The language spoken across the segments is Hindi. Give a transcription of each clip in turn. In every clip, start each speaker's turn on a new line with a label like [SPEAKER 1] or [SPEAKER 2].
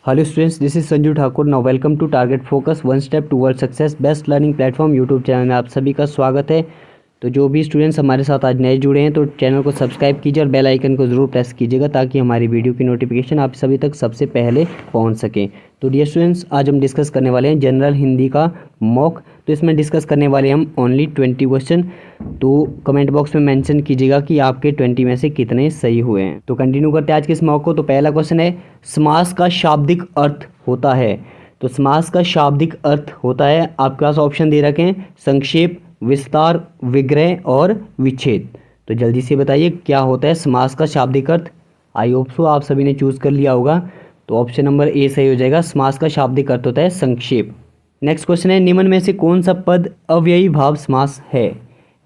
[SPEAKER 1] Hello students, this is Sanju Thakur. Now welcome to target focus one step toward success best learning platform YouTube channel में आप सभी का स्वागत है। तो जो भी स्टूडेंट्स हमारे साथ आज नए जुड़े हैं तो चैनल को सब्सक्राइब कीजिए और बेल आइकन को ज़रूर प्रेस कीजिएगा ताकि हमारी वीडियो की नोटिफिकेशन आप सभी तक सबसे पहले पहुंच सके। तो डियर स्टूडेंट्स, आज हम डिस्कस करने वाले हैं जनरल हिंदी का मॉक। तो इसमें डिस्कस करने वाले हम ओनली 20 क्वेश्चन। तो कमेंट बॉक्स में मेंशन कीजिएगा कि आपके 20 में से कितने सही हुए हैं। तो कंटिन्यू करते हैं आज के इस मॉक को। तो पहला क्वेश्चन है, समास का शाब्दिक अर्थ होता है। तो समास का शाब्दिक अर्थ होता है, आपके पास ऑप्शन दे रखे हैं संक्षेप, विस्तार, विग्रह और विच्छेद। तो जल्दी से बताइए क्या होता है समास का शाब्दिक अर्थ। आई होप सो आप सभी ने चूज कर लिया होगा। तो ऑप्शन नंबर ए सही हो जाएगा। समास का शाब्दिक अर्थ होता है संक्षेप। नेक्स्ट क्वेश्चन है, निम्न में से कौन सा पद अव्ययी भाव समास है।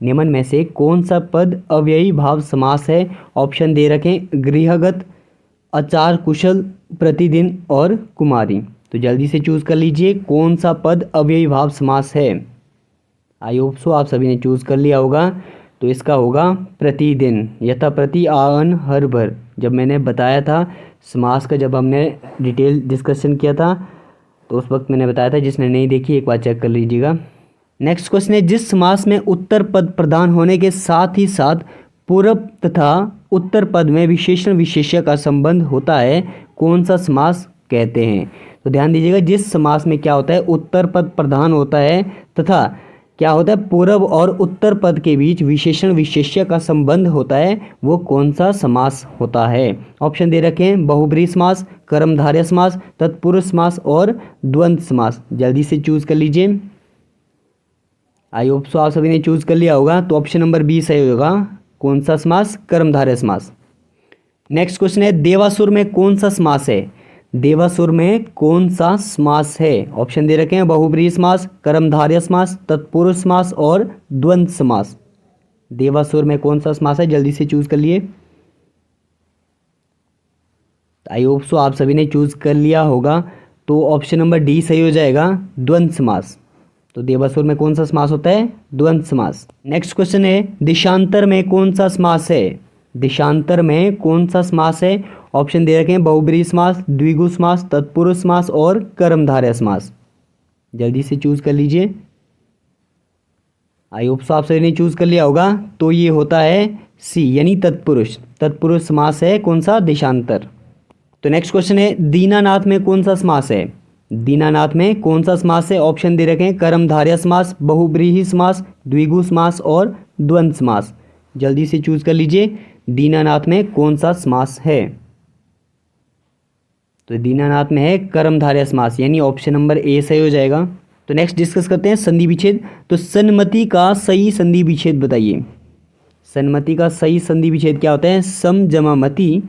[SPEAKER 1] निम्न में से कौन सा पद अव्ययी भाव समास है। ऑप्शन दे रखें गृहगत, आचार कुशल, प्रतिदिन और कुमारी। तो जल्दी से चूज कर लीजिए कौन सा पद अव्ययी भाव समास है। आई होप सो आप सभी ने चूज कर लिया होगा। तो इसका होगा प्रतिदिन। यथा प्रति आन हर भर। जब मैंने बताया था समास का, जब हमने डिटेल डिस्कशन किया था तो उस वक्त मैंने बताया था, जिसने नहीं देखी एक बार चेक कर लीजिएगा। नेक्स्ट क्वेश्चन है, जिस समास में उत्तर पद प्रधान होने के साथ ही साथ पूर्व तथा उत्तर पद में विशेषण विशेष्य का संबंध होता है, कौन सा समास कहते हैं। तो ध्यान दीजिएगा, जिस समास में क्या होता है, उत्तर पद प्रधान होता है तथा क्या होता है, पूर्व और उत्तर पद के बीच विशेषण विशेष्य का संबंध होता है, वो कौन सा समास होता है। ऑप्शन दे रखे हैं बहुब्रीहि समास, कर्मधारय समास, तत्पुरुष समास और द्वंद्व समास। जल्दी से चूज कर लीजिए। आई होप सो आप सभी ने चूज कर लिया होगा। तो ऑप्शन नंबर बी सही होगा। कौन सा समास, कर्मधारय समास। नेक्स्ट क्वेश्चन है, देवासुर में कौन सा समास है। देवासुर में कौन सा समास है। ऑप्शन दे रखे हैं बहुब्रीहि समास, कर्मधारय समास, तत्पुरुष समास और द्वंद्व समास। देवासुर में कौन सा समास है, जल्दी से चूज कर लिए। आई होप सो आप सभी ने चूज कर लिया होगा। तो ऑप्शन नंबर डी सही हो जाएगा, द्वंद्व समास। तो देवासुर में कौन सा समास होता है, द्वंद्व समास। नेक्स्ट क्वेश्चन है, देशांतर में कौन सा समास है। देशांतर में कौन सा समास है। ऑप्शन दे रखे हैं बहुब्रीहि समास, द्विगु समास, तत्पुरुष समास और कर्मधारय समास। जल्दी से चूज कर लीजिए। आई होप सो आप सभी ने चूज कर लिया होगा। तो ये होता है सी यानी तत्पुरुष। तत्पुरुष समास है कौन सा, देशांतर। तो नेक्स्ट क्वेश्चन है, दीनानाथ में कौन सा समास है। दीनानाथ में कौन सा समास है। ऑप्शन दे रखे हैं कर्मधारय समास, बहुब्रीहि समास, द्विगु समास और द्वंद्व समास। जल्दी से चूज कर लीजिए दीनानाथ में कौन सा समास है। तो दीनानाथ में है कर्मधारय समास यानी ऑप्शन नंबर ए सही हो जाएगा। तो नेक्स्ट डिस्कस करते हैं संधि विच्छेद। तो सन्मति का सही संधि विच्छेद बताइए। सन्मति का सही संधि विच्छेद क्या होता है। सम जमा मति,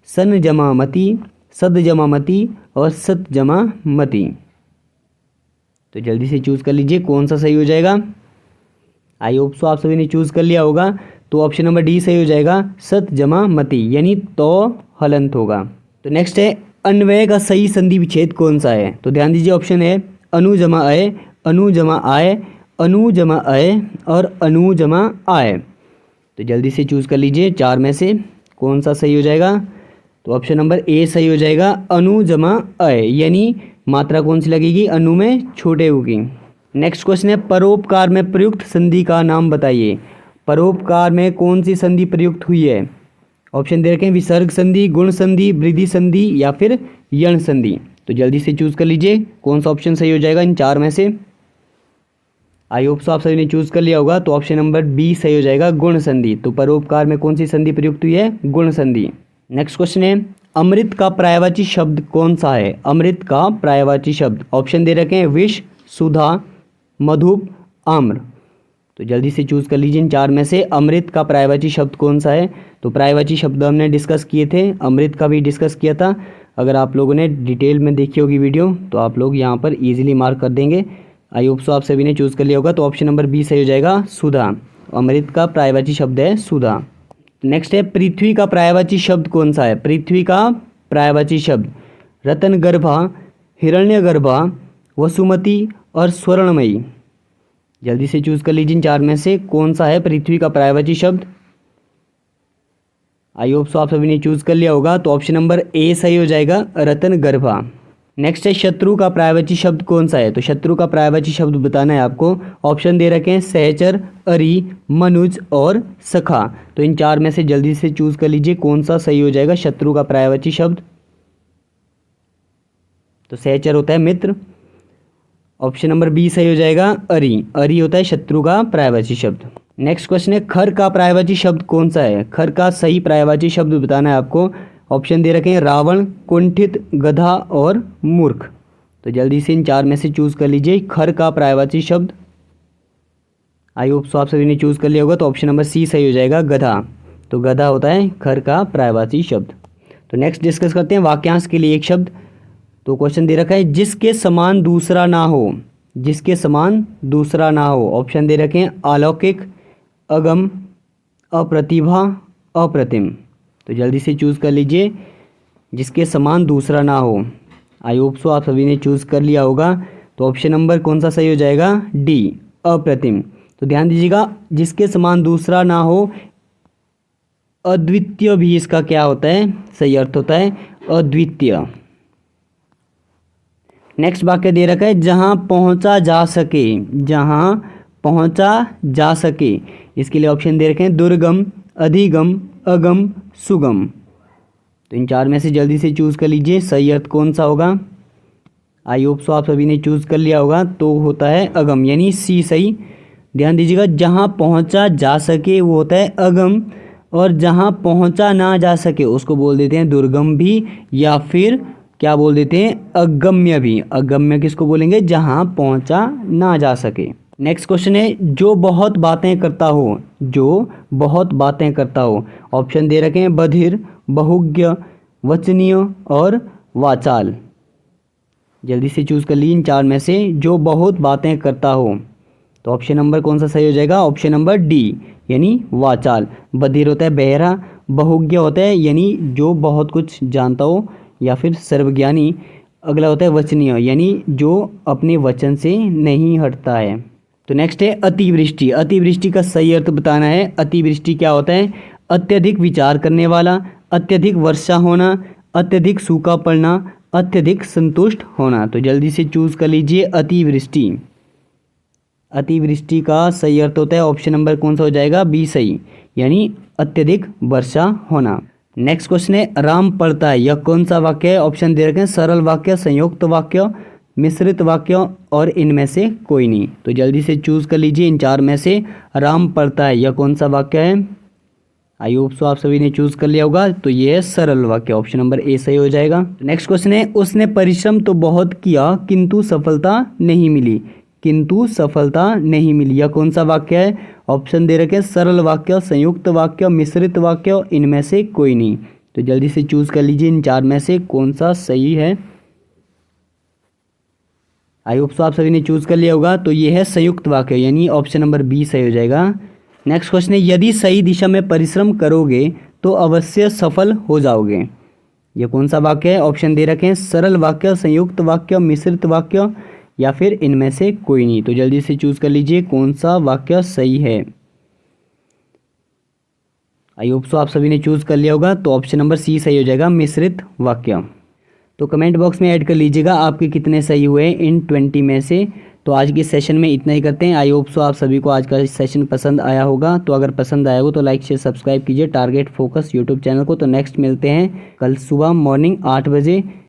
[SPEAKER 1] सन जमा मति, सद जमा मति और सत जमा मति। तो जल्दी से चूज कर लीजिए कौन सा सही हो जाएगा। आई होप सो आप सभी ने चूज कर लिया होगा। तो ऑप्शन नंबर डी सही हो जाएगा, सत जमा मति यानी तो हलंत होगा। तो नेक्स्ट है, अन्वय का सही संधि विच्छेद कौन सा है। तो ध्यान दीजिए, ऑप्शन है अनु जमा अय, अनु जमा आय, अनु जमा अय और अनु जमा आय। तो जल्दी से चूज कर लीजिए चार में से कौन सा सही हो जाएगा। तो ऑप्शन नंबर ए सही हो जाएगा, अनु जमा अय यानी मात्रा कौन सी लगेगी, अनु में छोटे उ की। नेक्स्ट क्वेश्चन है, परोपकार में प्रयुक्त संधि का नाम बताइए। परोपकार में कौन सी संधि प्रयुक्त हुई है। ऑप्शन दे रखे हैं विसर्ग संधि, गुण संधि, वृद्धि संधि या फिर यण संधि। तो जल्दी से चूज कर लीजिए कौन सा ऑप्शन सही हो जाएगा इन चार में से। आई होप सो आप सभी ने चूज कर लिया होगा। तो ऑप्शन नंबर बी सही हो जाएगा, गुण संधि। तो परोपकार में कौन सी संधि प्रयुक्त हुई है, गुण संधि। नेक्स्ट क्वेश्चन है, अमृत का पर्यायवाची शब्द कौन सा है। अमृत का पर्यायवाची शब्द। ऑप्शन दे रखे हैं विष, सुधा, मधुप, आम्र। तो जल्दी से चूज कर लीजिए इन चार में से अमृत का पर्यायवाची शब्द कौन सा है। तो पर्यायवाची शब्द हमने डिस्कस किए थे, अमृत का भी डिस्कस किया था। अगर आप लोगों ने डिटेल में देखी होगी वीडियो तो आप लोग यहाँ पर इजीली मार्क कर देंगे। आई होप सो आप सभी ने चूज कर लिया होगा। तो ऑप्शन नंबर बी सही हो जाएगा, सुधा। अमृत का पर्यायवाची शब्द है सुधा। नेक्स्ट है, पृथ्वी का पर्यायवाची शब्द कौन सा है। पृथ्वी का पर्यायवाची शब्द रतन गर्भा, हिरण्य गर्भा, वसुमती और स्वर्णमयी। जल्दी से चूज कर लीजिए इन चार में से कौन सा है पृथ्वी का पर्यायवाची शब्द। आई होप सो आप सभी ने चूज कर लिया होगा। तो ऑप्शन नंबर ए सही हो जाएगा, रतन गर्भा। नेक्स्ट है शत्रु का पर्यायवाची शब्द कौन सा है। तो शत्रु का पर्यायवाची शब्द बताना है आपको। ऑप्शन दे रखे हैं सहचर, अरि, मनुज और सखा। तो इन चार में से जल्दी से चूज कर लीजिए कौन सा सही हो जाएगा शत्रु का पर्यायवाची शब्द। तो सहचर होता है मित्र, ऑप्शन नंबर बी सही हो जाएगा। अरि, अरि होता है शत्रु का पर्यायवाची शब्द। नेक्स्ट क्वेश्चन है खर का पर्यायवाची शब्द कौन सा है। खर का सही पर्यायवाची शब्द बताना है आपको। ऑप्शन दे रखे हैं रावण, कुंठित, गधा और मूर्ख। तो जल्दी से इन चार में से चूज कर लीजिए खर का पर्यायवाची शब्द। आई होप सो आप सभी ने चूज कर लिया होगा। तो ऑप्शन नंबर सी सही हो जाएगा गधा। तो गधा होता है खर का पर्यायवाची शब्द। तो नेक्स्ट डिस्कस करते हैं वाक्यांश के लिए एक शब्द। तो क्वेश्चन दे रखा है जिसके समान दूसरा ना हो। जिसके समान दूसरा ना हो। ऑप्शन दे रखे हैं अलौकिक, अगम, अप्रतिभा, अप्रतिम। तो जल्दी से चूज़ कर लीजिए जिसके समान दूसरा ना हो। आई होप सो आप सभी ने चूज़ कर लिया होगा। तो ऑप्शन नंबर कौन सा सही हो जाएगा डी, अप्रतिम। तो ध्यान दीजिएगा जिसके समान दूसरा ना हो, अद्वितीय भी इसका क्या होता है सही अर्थ होता है अद्वितीय। नेक्स्ट वाक्य दे रखा है जहां पहुंचा जा सके। जहां पहुंचा जा सके, इसके लिए ऑप्शन दे रखे हैं दुर्गम, अधिगम, अगम, सुगम। तो इन चार में से जल्दी से चूज़ कर लीजिए सही अर्थ कौन सा होगा। आई होप सो आप सभी ने चूज़ कर लिया होगा। तो होता है अगम, यानी सी सही। ध्यान दीजिएगा जहां पहुंचा जा सके वो होता है अगम, और जहां पहुंचा ना जा सके उसको बोल देते हैं दुर्गम भी, या फिर क्या बोल देते हैं अगम्य भी। अगम्य किसको बोलेंगे जहां पहुंचा ना जा सके। नेक्स्ट क्वेश्चन है जो बहुत बातें करता हो। जो बहुत बातें करता हो। ऑप्शन दे रखे हैं बधिर, बहुज्ञ, वचनीय और वाचाल। जल्दी से चूज कर लीजिए इन चार में से जो बहुत बातें करता हो। तो ऑप्शन नंबर कौन सा सही हो जाएगा ऑप्शन नंबर डी, यानी वाचाल। बधिर होता है बहरा, बहुज्ञ होता है यानी जो बहुत कुछ जानता हो या फिर सर्वज्ञानी। अगला होता है वचनीय, यानी जो अपने वचन से नहीं हटता है। तो नेक्स्ट है अतिवृष्टि। अतिवृष्टि का सही अर्थ बताना है। अतिवृष्टि क्या होता है अत्यधिक विचार करने वाला, अत्यधिक वर्षा होना, अत्यधिक सूखा पड़ना, अत्यधिक संतुष्ट होना। तो जल्दी से चूज कर लीजिए अतिवृष्टि। अतिवृष्टि का सही अर्थ होता है ऑप्शन नंबर कौन सा हो जाएगा बी सही, यानी अत्यधिक वर्षा होना। नेक्स्ट क्वेश्चन है राम पढ़ता है। यह कौन सा वाक्य है। ऑप्शन दे रखे हैं सरल वाक्य, संयुक्त वाक्य, मिश्रित वाक्य और इनमें से कोई नहीं। तो जल्दी से चूज कर लीजिए इन चार में से राम पढ़ता है यह कौन सा वाक्य है। आई होप सो आप सभी ने चूज कर लिया होगा। तो ये है सरल वाक्य, ऑप्शन नंबर ए सही हो जाएगा। नेक्स्ट क्वेश्चन है उसने परिश्रम तो बहुत किया किंतु सफलता नहीं मिली। किंतु सफलता नहीं मिली यह कौन सा वाक्य है। ऑप्शन दे रखे हैं सरल वाक्य, संयुक्त वाक्य, मिश्रित वाक्य, इनमें से कोई नहीं। तो जल्दी से चूज कर लीजिए इन चार में से कौन सा सही है। आई होप सो आप सभी ने चूज कर लिया होगा। तो ये है संयुक्त वाक्य, यानी ऑप्शन नंबर बी सही हो जाएगा। नेक्स्ट क्वेश्चन है यदि सही दिशा में परिश्रम करोगे तो अवश्य सफल हो जाओगे। ये कौन सा वाक्य है। ऑप्शन दे रखे हैं सरल वाक्य, संयुक्त वाक्य, मिश्रित वाक्य या फिर इनमें से कोई नहीं। तो जल्दी से चूज कर लीजिए कौन सा वाक्य सही है। आई होप सो आप सभी ने चूज कर लिया होगा। तो ऑप्शन नंबर सी सही हो जाएगा, मिश्रित वाक्य। तो कमेंट बॉक्स में ऐड कर लीजिएगा आपके कितने सही हुए इन 20 में से। तो आज के सेशन में इतना ही करते हैं। आई होप सो आप सभी को आज का सेशन पसंद आया होगा। तो अगर पसंद आया हो तो लाइक शेयर सब्सक्राइब कीजिए टारगेट फोकस यूट्यूब चैनल को। तो नेक्स्ट मिलते हैं कल सुबह मॉर्निंग 8 बजे।